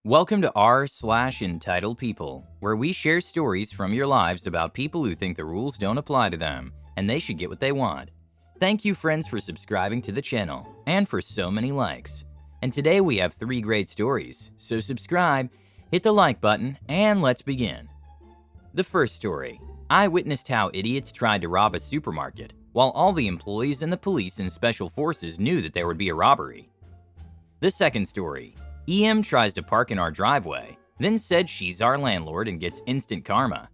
Welcome to r/entitled people, where we share stories from your lives about people who think the rules don't apply to them and they should get what they want. Thank you, friends, for subscribing to the channel and for so many likes. And today we have 3 great stories, so subscribe, hit the like button, and let's begin. The first story. I witnessed how idiots tried to rob a supermarket, while all the employees and the police and special forces knew that there would be a robbery. The second story. EM tries to park in our driveway, then said she's our landlord and gets instant karma.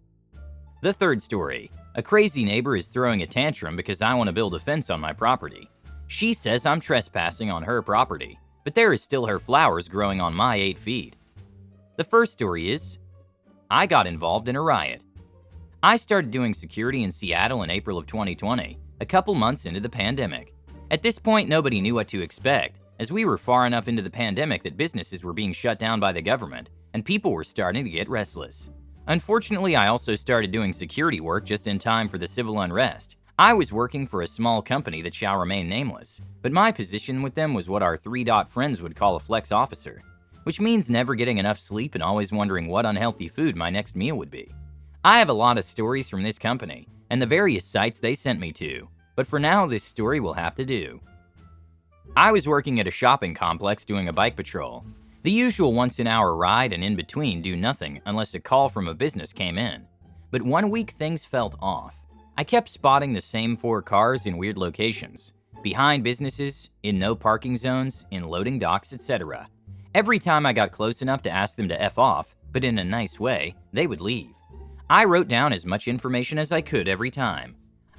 The third story. A crazy neighbor is throwing a tantrum because I want to build a fence on my property. She says I'm trespassing on her property, but there is still her flowers growing on my 8 feet. The first story is, I got involved in a riot. I started doing security in Seattle in April of 2020, a couple months into the pandemic. At this point, nobody knew what to expect, as we were far enough into the pandemic that businesses were being shut down by the government, and people were starting to get restless. Unfortunately, I also started doing security work just in time for the civil unrest. I was working for a small company that shall remain nameless, but my position with them was what our 3-dot friends would call a flex officer, which means never getting enough sleep and always wondering what unhealthy food my next meal would be. I have a lot of stories from this company and the various sites they sent me to, but for now this story will have to do. I was working at a shopping complex doing a bike patrol. The usual once-an-hour ride and in between do nothing unless a call from a business came in. But one week things felt off. I kept spotting the same 4 cars in weird locations, behind businesses, in no parking zones, in loading docks, etc. Every time I got close enough to ask them to F off, but in a nice way, they would leave. I wrote down as much information as I could every time.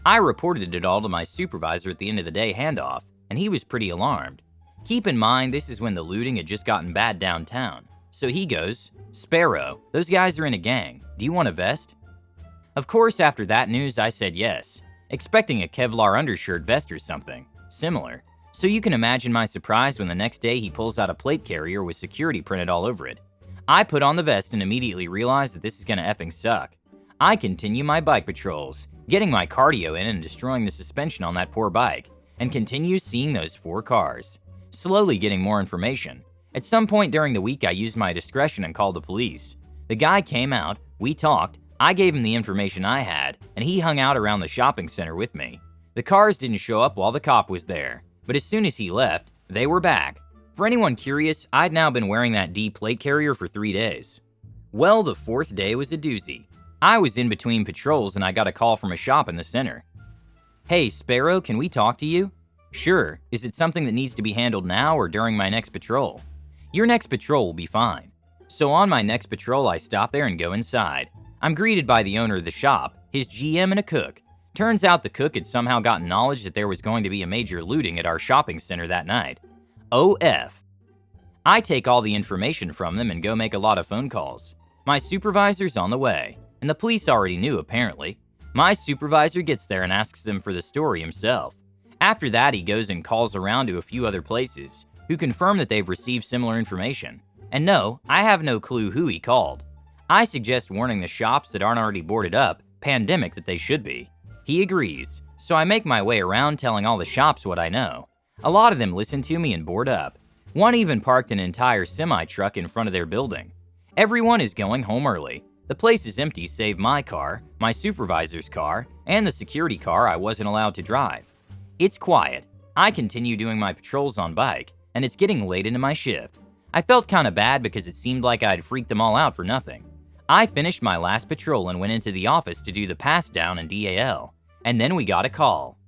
I reported it all to my supervisor at the end of the day handoff, and he was pretty alarmed. Keep in mind, this is when the looting had just gotten bad downtown. So he goes, "Sparrow, those guys are in a gang. Do you want a vest?" Of course, after that news, I said yes, expecting a Kevlar undershirt vest or something similar. So you can imagine my surprise when the next day he pulls out a plate carrier with security printed all over it. I put on the vest and immediately realized that this is gonna effing suck. I continue my bike patrols, getting my cardio in and destroying the suspension on that poor bike, and continue seeing those 4 cars, slowly getting more information. At some point during the week, I used my discretion and called the police. The guy came out, we talked, I gave him the information I had, and he hung out around the shopping center with me. The cars didn't show up while the cop was there, but as soon as he left, they were back. For anyone curious, I'd now been wearing that D plate carrier for 3 days. Well, the 4th day was a doozy. I was in between patrols and I got a call from a shop in the center. "Hey, Sparrow, can we talk to you?" "Sure. Is it something that needs to be handled now or during my next patrol?" "Your next patrol will be fine." So on my next patrol, I stop there and go inside. I'm greeted by the owner of the shop, his GM, and a cook. Turns out the cook had somehow gotten knowledge that there was going to be a major looting at our shopping center that night. OF. I take all the information from them and go make a lot of phone calls. My supervisor's on the way, and the police already knew apparently. My supervisor gets there and asks them for the story himself. After that, he goes and calls around to a few other places, who confirm that they've received similar information. And no, I have no clue who he called. I suggest warning the shops that aren't already boarded up, pandemic that they should be. He agrees, so I make my way around telling all the shops what I know. A lot of them listen to me and board up. One even parked an entire semi-truck in front of their building. Everyone is going home early. The place is empty save my car, my supervisor's car, and the security car I wasn't allowed to drive. It's quiet. I continue doing my patrols on bike, and it's getting late into my shift. I felt kinda bad because it seemed like I'd freaked them all out for nothing. I finished my last patrol and went into the office to do the pass down and DAL, and then we got a call.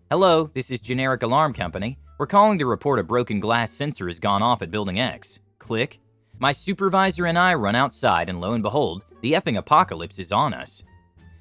"Hello, this is Generic Alarm Company. We're calling to report a broken glass sensor has gone off at Building X." Click. My supervisor and I run outside and lo and behold, the effing apocalypse is on us.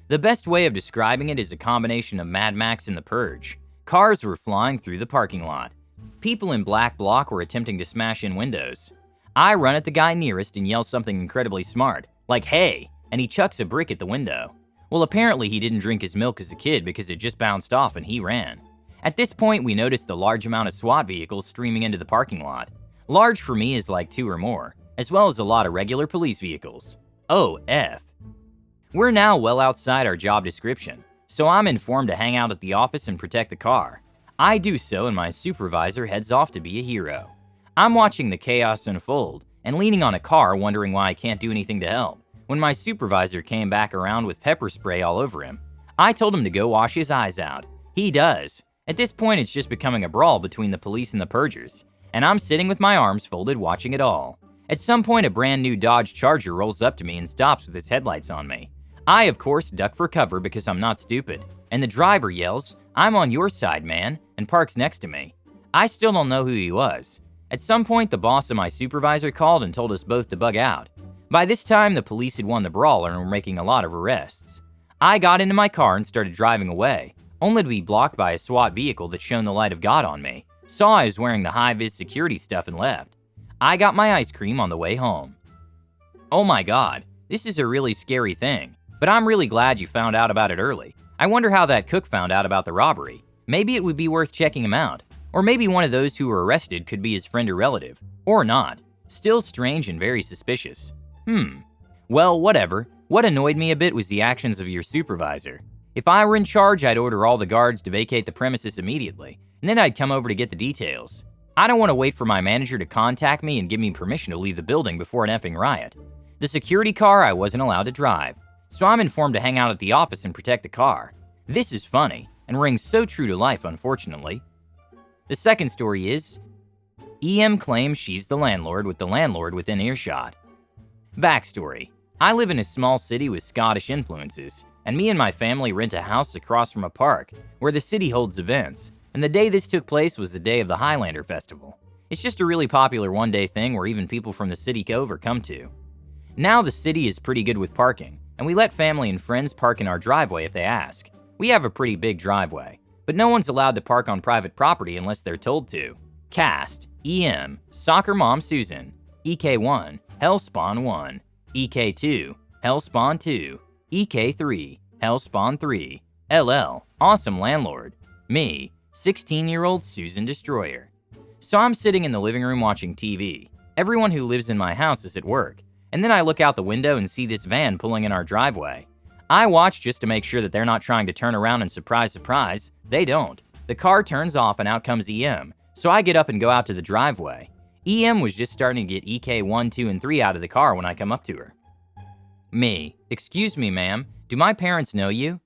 The best way of describing it is a combination of Mad Max and The Purge. Cars were flying through the parking lot. People in black bloc were attempting to smash in windows. I run at the guy nearest and yell something incredibly smart, like "Hey," and he chucks a brick at the window. Well, apparently he didn't drink his milk as a kid because it just bounced off and he ran. At this point, we noticed the large amount of SWAT vehicles streaming into the parking lot. Large for me is like 2 or more, as well as a lot of regular police vehicles. OF. We're now well outside our job description, so I'm informed to hang out at the office and protect the car. I do so and my supervisor heads off to be a hero. I'm watching the chaos unfold, and leaning on a car wondering why I can't do anything to help. When my supervisor came back around with pepper spray all over him, I told him to go wash his eyes out. He does. At this point, it's just becoming a brawl between the police and the purgers, and I'm sitting with my arms folded watching it all. At some point, a brand new Dodge Charger rolls up to me and stops with its headlights on me. I, of course, duck for cover because I'm not stupid, and the driver yells, "I'm on your side, man," and parks next to me. I still don't know who he was. At some point, the boss of my supervisor called and told us both to bug out. By this time, the police had won the brawl and were making a lot of arrests. I got into my car and started driving away, only to be blocked by a SWAT vehicle that shone the light of God on me, saw I was wearing the high-vis security stuff and left. I got my ice cream on the way home. Oh my God, this is a really scary thing, but I'm really glad you found out about it early. I wonder how that cook found out about the robbery. Maybe it would be worth checking him out. Or maybe one of those who were arrested could be his friend or relative. Or not. Still strange and very suspicious. Well, whatever. What annoyed me a bit was the actions of your supervisor. If I were in charge, I'd order all the guards to vacate the premises immediately, and then I'd come over to get the details. I don't want to wait for my manager to contact me and give me permission to leave the building before an effing riot. The security car I wasn't allowed to drive, so I'm informed to hang out at the office and protect the car. This is funny, and rings so true to life, unfortunately. The second story is, EM claims she's the landlord with the landlord within earshot. Backstory. I live in a small city with Scottish influences, and me and my family rent a house across from a park where the city holds events, and the day this took place was the day of the Highlander Festival. It's just a really popular one-day thing where even people from the city over come to. Now the city is pretty good with parking, and we let family and friends park in our driveway if they ask. We have a pretty big driveway, but no one's allowed to park on private property unless they're told to. Cast, EM, Soccer Mom Susan, EK1, Hellspawn 1, EK2, Hellspawn 2, EK3, Hellspawn 3, LL, Awesome Landlord, me, 16-year-old Susan Destroyer. So I'm sitting in the living room watching TV. Everyone who lives in my house is at work, and then I look out the window and see this van pulling in our driveway. I watch just to make sure that they're not trying to turn around and surprise, they don't. The car turns off and out comes EM, so I get up and go out to the driveway. EM was just starting to get EK 1, 2, and 3 out of the car when I come up to her. Me, excuse me ma'am, do my parents know you?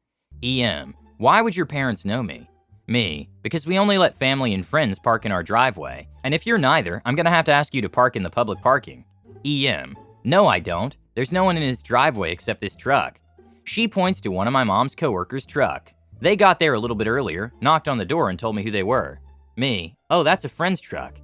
EM, why would your parents know me? Me, because we only let family and friends park in our driveway, and if you're neither, I'm gonna have to ask you to park in the public parking. EM, no I don't, there's no one in his driveway except this truck. She points to one of my mom's coworkers' truck. They got there a little bit earlier, knocked on the door and told me who they were. Me, oh that's a friend's truck.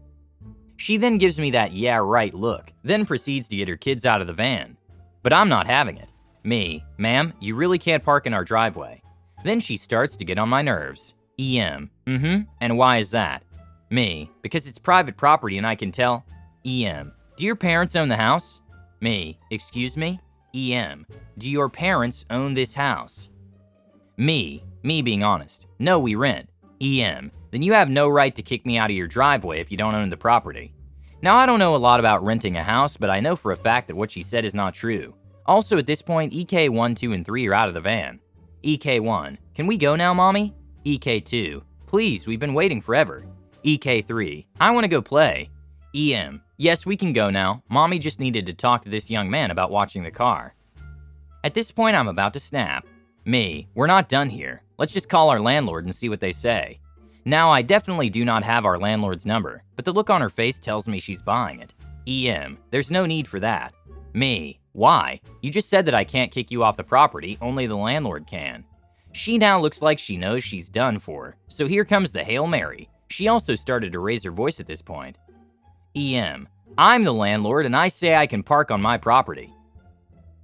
She then gives me that yeah right look, then proceeds to get her kids out of the van. But I'm not having it. Me, ma'am, you really can't park in our driveway. Then she starts to get on my nerves. EM, and why is that? Me, because it's private property and I can tell. EM, do your parents own the house? Me, excuse me? EM, do your parents own this house? Me being honest, no we rent. EM, then you have no right to kick me out of your driveway if you don't own the property. Now I don't know a lot about renting a house, but I know for a fact that what she said is not true. Also at this point, EK 1, 2, and 3 are out of the van. EK 1, can we go now mommy? EK 2, please, we've been waiting forever. EK 3, I want to go play. EM, yes we can go now, mommy just needed to talk to this young man about watching the car. At this point I'm about to snap. Me, we're not done here. Let's just call our landlord and see what they say. Now, I definitely do not have our landlord's number, but the look on her face tells me she's buying it. EM, there's no need for that. Me, why? You just said that I can't kick you off the property, only the landlord can. She now looks like she knows she's done for, so here comes the Hail Mary. She also started to raise her voice at this point. EM, I'm the landlord and I say I can park on my property.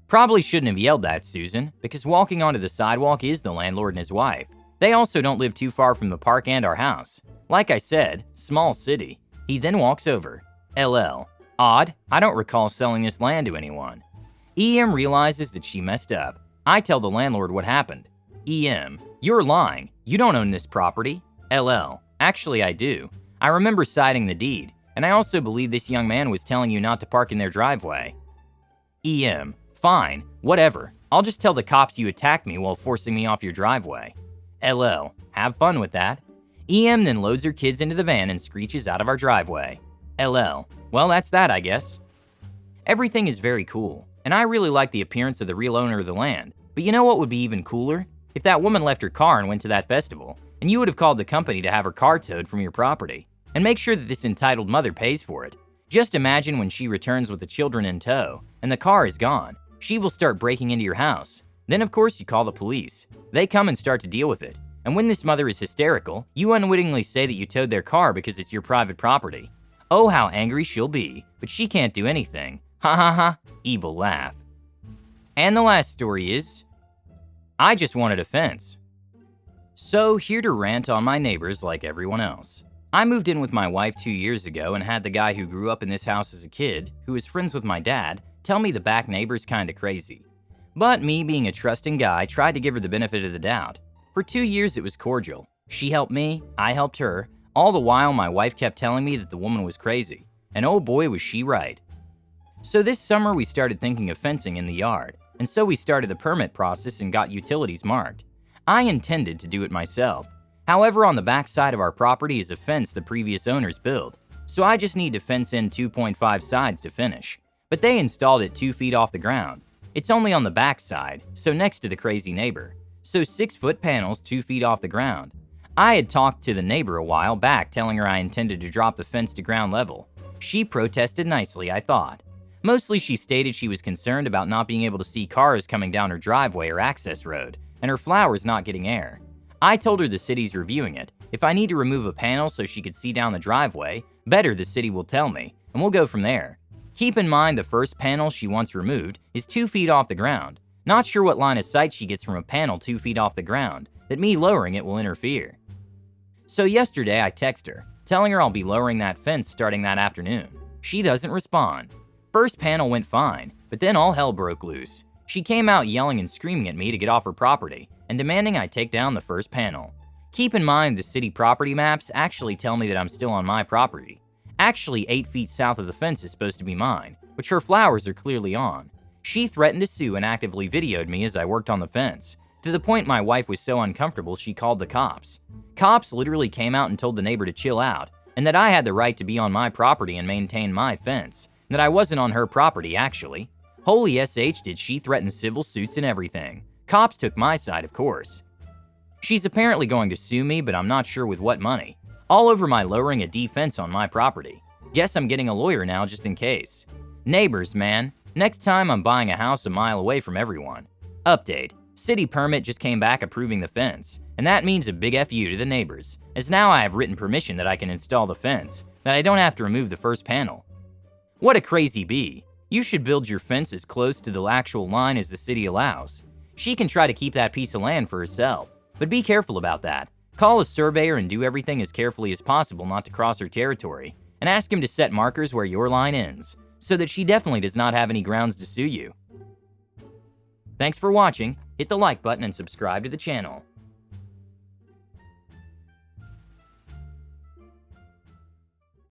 Probably shouldn't have yelled that, Susan, because walking onto the sidewalk is the landlord and his wife. They also don't live too far from the park and our house. Like I said, small city. He then walks over. LL, odd, I don't recall selling this land to anyone. EM realizes that she messed up. I tell the landlord what happened. EM, you're lying. You don't own this property. LL, actually I do. I remember signing the deed, and I also believe this young man was telling you not to park in their driveway. EM, fine, whatever. I'll just tell the cops you attacked me while forcing me off your driveway. LL, have fun with that. EM then loads her kids into the van and screeches out of our driveway. LL, well that's that I guess. Everything is very cool, and I really like the appearance of the real owner of the land. But you know what would be even cooler? If that woman left her car and went to that festival, and you would have called the company to have her car towed from your property, and make sure that this entitled mother pays for it. Just imagine when she returns with the children in tow, and the car is gone. She will start breaking into your house. Then of course you call the police. They come and start to deal with it. And when this mother is hysterical, you unwittingly say that you towed their car because it's your private property. Oh, how angry she'll be, but she can't do anything. Ha ha ha, evil laugh. And the last story is, I just wanted a fence. So here to rant on my neighbors like everyone else. I moved in with my wife 2 years ago and had the guy who grew up in this house as a kid, who is friends with my dad, tell me the back neighbor's kinda crazy. But me being a trusting guy tried to give her the benefit of the doubt. For 2 years it was cordial. She helped me, I helped her. All the while my wife kept telling me that the woman was crazy. And oh boy was she right. So this summer we started thinking of fencing in the yard. And so we started the permit process and got utilities marked. I intended to do it myself. However, on the back side of our property is a fence the previous owners built. So I just need to fence in 2.5 sides to finish. But they installed it 2 feet off the ground. It's only on the back side, so next to the crazy neighbor. So 6-foot panels 2 feet off the ground. I had talked to the neighbor a while back telling her I intended to drop the fence to ground level. She protested nicely, I thought. Mostly she stated she was concerned about not being able to see cars coming down her driveway or access road, and her flowers not getting air. I told her the city's reviewing it. If I need to remove a panel so she could see down the driveway, better the city will tell me, and we'll go from there. Keep in mind the first panel she wants removed is 2 feet off the ground. Not sure what line of sight she gets from a panel 2 feet off the ground, that me lowering it will interfere. So yesterday I text her, telling her I'll be lowering that fence starting that afternoon. She doesn't respond. First panel went fine, but then all hell broke loose. She came out yelling and screaming at me to get off her property and demanding I take down the first panel. Keep in mind the city property maps actually tell me that I'm still on my property. Actually 8 feet south of the fence is supposed to be mine, which her flowers are clearly on. She threatened to sue and actively videoed me as I worked on the fence, to the point my wife was so uncomfortable she called the cops. Cops literally came out and told the neighbor to chill out, and that I had the right to be on my property and maintain my fence, and that I wasn't on her property actually. Holy SH did she threaten civil suits and everything. Cops took my side, of course. She's apparently going to sue me, but I'm not sure with what money. All over my lowering a defense on my property. Guess I'm getting a lawyer now just in case. Neighbors, man. Next time I'm buying a house a mile away from everyone. Update. City permit just came back approving the fence, and that means a big FU to the neighbors, as now I have written permission that I can install the fence, that I don't have to remove the first panel. What a crazy bee. You should build your fence as close to the actual line as the city allows. She can try to keep that piece of land for herself, but be careful about that. Call a surveyor and do everything as carefully as possible not to cross her territory, and ask him to set markers where your line ends, so that she definitely does not have any grounds to sue you. Thanks for watching. Hit the like button and subscribe to the channel.